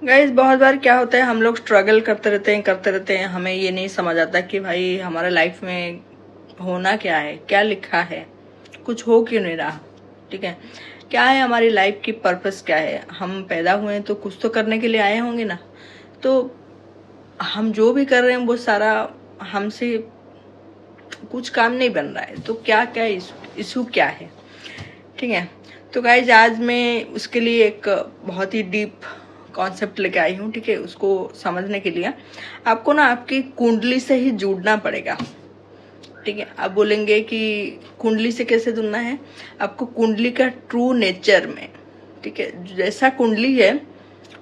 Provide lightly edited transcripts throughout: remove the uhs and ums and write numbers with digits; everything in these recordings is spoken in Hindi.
गाइस बहुत बार क्या होता है, हम लोग स्ट्रगल करते रहते हैं, हमें ये नहीं समझ आता कि भाई हमारे लाइफ में होना क्या है, क्या लिखा है, कुछ हो क्यों नहीं रहा। ठीक है, क्या है हमारी लाइफ की पर्पस, क्या है। हम पैदा हुए हैं तो कुछ तो करने के लिए आए होंगे ना। तो हम जो भी कर रहे हैं वो सारा हमसे कुछ काम नहीं बन रहा है, तो क्या क्या इशू क्या है। ठीक है, तो गाइज आज मैं उसके लिए एक बहुत ही डीप कॉन्सेप्ट लेके आई हूँ। ठीक है, उसको समझने के लिए आपको ना आपकी कुंडली से ही जुड़ना पड़ेगा। ठीक है, आप बोलेंगे कि कुंडली से कैसे जुड़ना है, आपको कुंडली का ट्रू नेचर में, ठीक है, जैसा कुंडली है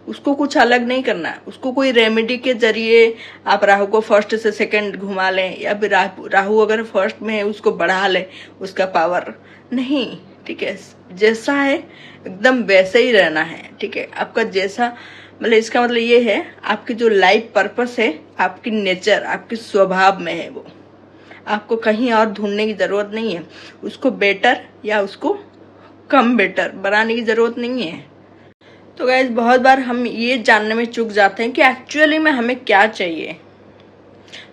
उसको कुछ अलग नहीं करना है। उसको कोई रेमेडी के जरिए आप राहु को फर्स्ट से सेकंड घुमा लें, या फिर राहु अगर फर्स्ट में है उसको बढ़ा लें उसका पावर, नहीं। ठीक है, जैसा है एकदम वैसे ही रहना है। ठीक है, आपका जैसा मतलब इसका मतलब ये है आपकी जो लाइफ पर्पस है, आपकी नेचर, आपके स्वभाव में है। वो आपको कहीं और ढूंढने की जरूरत नहीं है। उसको बेटर या उसको कम बेटर बनाने की जरूरत नहीं है। तो गाइज बहुत बार हम ये जानने में चूक जाते हैं कि एक्चुअली में हमें क्या चाहिए।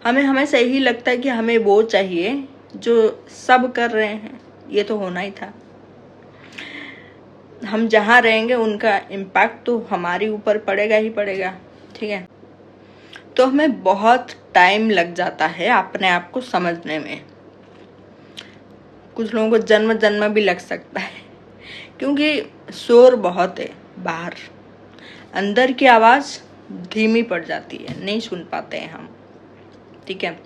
हमें हमेशा यही लगता है कि हमें वो चाहिए जो सब कर रहे हैं, ये तो होना ही था। हम जहाँ रहेंगे उनका इम्पैक्ट तो हमारे ऊपर पड़ेगा ही पड़ेगा। ठीक है, तो हमें बहुत टाइम लग जाता है अपने आप को समझने में। कुछ लोगों को जन्म जन्म भी लग सकता है, क्योंकि शोर बहुत है बाहर, अंदर की आवाज धीमी पड़ जाती है, नहीं सुन पाते हैं हम। ठीक है,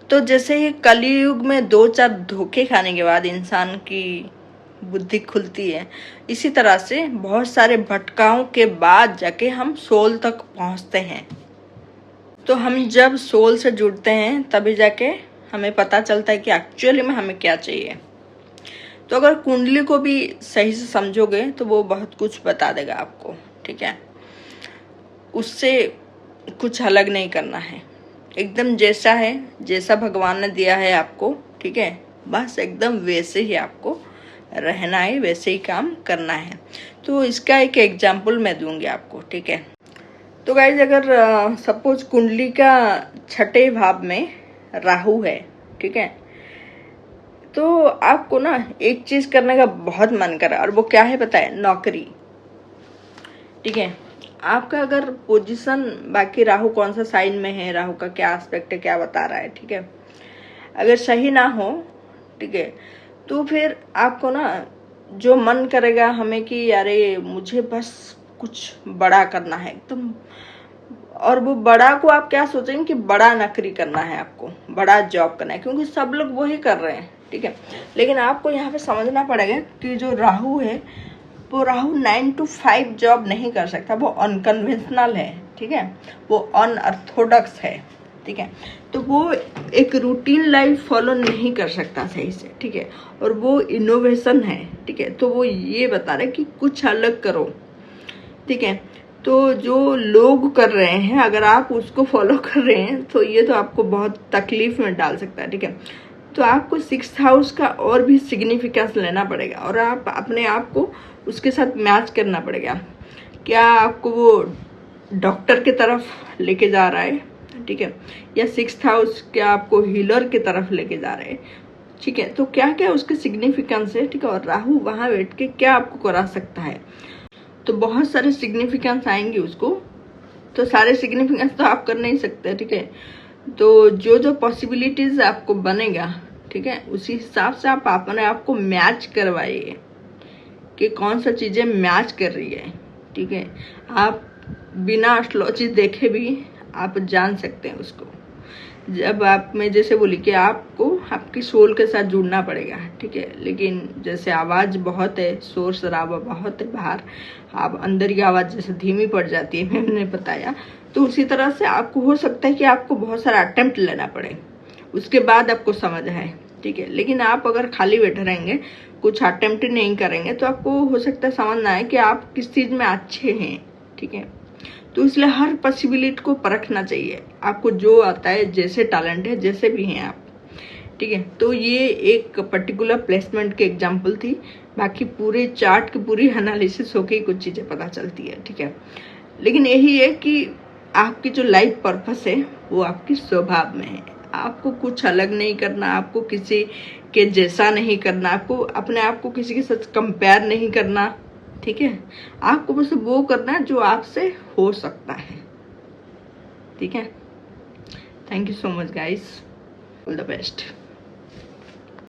तो जैसे ही कलयुग में 2-4 धोखे खाने के बाद इंसान की बुद्धि खुलती है, इसी तरह से बहुत सारे भटकाओं के बाद जाके हम सोल तक पहुंचते हैं। तो हम जब सोल से जुड़ते हैं तभी जाके हमें पता चलता है कि एक्चुअली में हमें क्या चाहिए। तो अगर कुंडली को भी सही से समझोगे तो वो बहुत कुछ बता देगा आपको। ठीक है, उससे कुछ अलग नहीं करना है, एकदम जैसा है, जैसा भगवान ने दिया है आपको। ठीक है, बस एकदम वैसे ही आपको रहना है, वैसे ही काम करना है। तो इसका एक एग्जाम्पल मैं दूंगी आपको। ठीक है, तो गाइज अगर सपोज कुंडली का 6ठे भाव में राहु है, ठीक है, तो आपको ना एक चीज करने का बहुत मन कर रहा है, और वो क्या है पता है? नौकरी। ठीक है, आपका अगर पोजीशन, बाकी राहु कौन सा साइन में है, राहु का क्या एस्पेक्ट है, क्या बता रहा है, ठीक है, अगर सही ना हो, ठीक है, तो फिर आपको ना जो मन करेगा हमें कि अरे मुझे बस कुछ बड़ा करना है एकदम, और वो बड़ा को आप क्या सोचेंगे कि बड़ा नौकरी करना है, आपको बड़ा जॉब करना है, क्योंकि सब लोग वही कर रहे हैं। ठीक है, लेकिन आपको यहाँ पे समझना पड़ेगा कि जो राहु है वो राहु 9 to 5 जॉब नहीं कर सकता, वो अनकन्वेंशनल है। ठीक है, वो अनऑर्थोडॉक्स है। ठीक है, तो वो एक रूटीन लाइफ फॉलो नहीं कर सकता सही से। ठीक है, और वो इनोवेशन है। ठीक है, तो वो ये बता रहे कि कुछ अलग करो। ठीक है, तो जो लोग कर रहे हैं अगर आप उसको फॉलो कर रहे हैं तो ये तो आपको बहुत तकलीफ में डाल सकता है। ठीक है, तो आपको 6th हाउस का और भी सिग्निफिकेंस लेना पड़ेगा, और आप अपने आप को उसके साथ मैच करना पड़ेगा। क्या आपको वो डॉक्टर की तरफ लेके जा रहा है, ठीक है, या 6th हाउस क्या आपको हीलर की तरफ लेके जा रहे हैं। ठीक है, तो क्या क्या उसके सिग्निफिकेंस है। ठीक है, और राहु वहां बैठ के क्या आपको करा सकता है, तो बहुत सारे सिग्निफिकेंस आएंगे उसको, तो सारे सिग्निफिकेंस तो आप कर नहीं सकते। ठीक है, तो जो जो पॉसिबिलिटीज आपको बनेगा, ठीक है, उसी हिसाब से आप अपने आप को मैच करवाइए कि कौन सा चीजें मैच कर रही है। ठीक है, आप बिना एस्ट्रोलॉजी देखे भी आप जान सकते हैं उसको। जब आप, मैं जैसे बोली कि आपको आपकी सोल के साथ जुड़ना पड़ेगा। ठीक है, लेकिन जैसे आवाज बहुत है, शोर शराबा बहुत है बाहर, आप अंदर की आवाज जैसे धीमी पड़ जाती है, मैंने बताया, तो उसी तरह से आपको हो सकता है कि आपको बहुत सारा अटेम्प्ट लेना पड़े, उसके बाद आपको समझ आए। ठीक है, लेकिन आप अगर खाली बैठे रहेंगे, कुछ अटेम्प्ट नहीं करेंगे, तो आपको हो सकता है समझ ना आए कि आप किस चीज में अच्छे हैं। ठीक है, तो इसलिए हर पॉसिबिलिटी को परखना चाहिए, आपको जो आता है, जैसे टैलेंट है, जैसे भी हैं आप। ठीक है, तो ये एक पर्टिकुलर प्लेसमेंट की एग्जांपल थी, बाकी पूरे चार्ट की पूरी एनालिसिस होके कुछ चीजें पता चलती है। ठीक है, लेकिन यही है कि आपकी जो लाइफ पर्पस है वो आपकी स्वभाव में है। आपको कुछ अलग नहीं करना, आपको किसी के जैसा नहीं करना, आपको अपने आप को किसी के साथ कंपेयर नहीं करना, ठीक है। आपको बस वो करना है जो आपसे हो सकता है, ठीक है। Thank you so much guys, all the best.